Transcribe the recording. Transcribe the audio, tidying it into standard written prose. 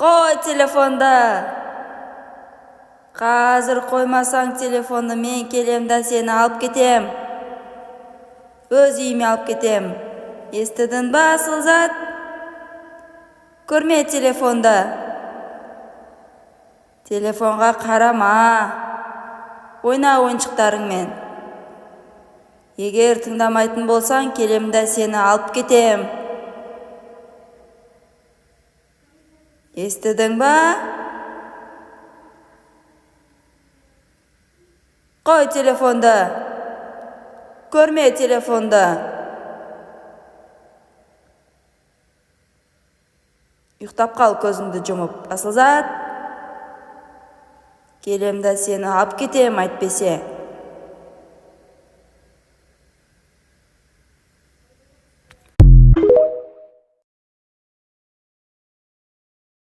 Қой телефонда. Қазір қоймасаң телефонды, мен келем да сені алып кетем. Өз үйіме алып кетем. Естідің ба, асыл зат? Көрме телефонда. Телефонға қарама. Ойна ойыншықтарыңмен. Егер тыңдамайтын болсаң, келем да сені алып кетем. Естідің ба? Қой телефонда. Көрме телефонда. Ұйықтап қал көзіңді жұмып, асыл зат. Келем да сені алып кетем, айтпесе.